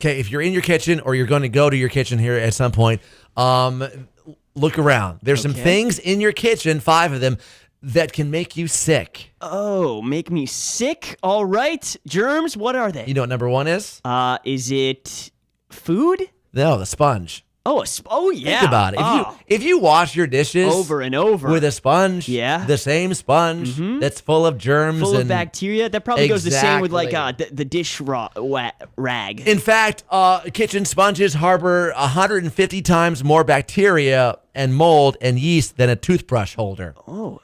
Okay, if you're in your kitchen or you're going to go to your kitchen here at some point, look around. There's some things in your kitchen, 5 of them, that can make you sick. Oh, make me sick? All right. Germs, what are they? You know what number 1 is? Is it food? No, the sponge. Oh, yeah. Think about it. If you wash your dishes over and over with a sponge, yeah, the same sponge that's full of germs, full and of bacteria, that probably goes the same with like the dish rag. In fact, kitchen sponges harbor 150 times more bacteria and mold and yeast than a toothbrush holder.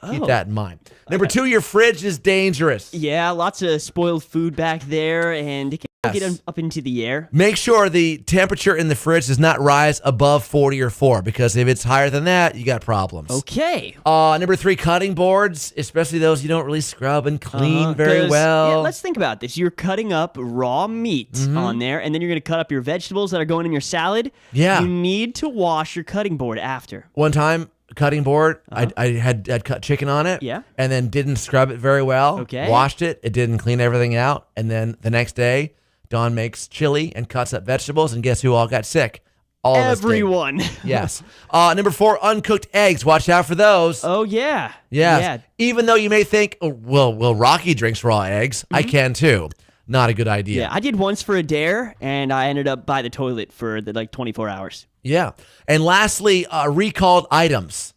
Keep that in mind. Number 2, your fridge is dangerous. Yeah, lots of spoiled food back there, and it can get up into the air. Make sure the temperature in the fridge does not rise above 40 or 4, because if it's higher than that, you got problems. Okay. Number 3, cutting boards, especially those you don't really scrub and clean very well. Yeah, let's think about this. You're cutting up raw meat on there, and then you're going to cut up your vegetables that are going in your salad. Yeah. You need to wash your cutting board after. One time, cutting board, I had cut chicken on it, and then didn't scrub it very well. Okay. Washed it. It didn't clean everything out. And then the next day, Dawn makes chili and cuts up vegetables, and guess who all got sick? Everyone. Yes. Number 4, uncooked eggs. Watch out for those. Oh, yeah. Yes. Yeah. Even though you may think, oh, well, Rocky drinks raw eggs. I can too. Not a good idea. Yeah, I did once for a dare, and I ended up by the toilet for 24 hours. Yeah. And lastly, recalled items.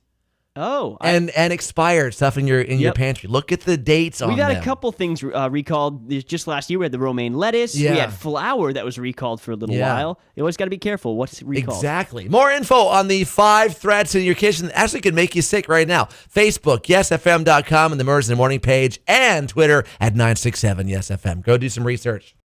Oh. And expired stuff in your pantry. Look at the dates on them. We got a couple things recalled just last year. We had the romaine lettuce. Yeah. We had flour that was recalled for a little while. You always got to be careful what's recalled. Exactly. More info on the 5 threats in your kitchen that actually could make you sick right now. Facebook, yesfm.com, and the Murders in the Morning page, and Twitter at 967yesfm. Go do some research.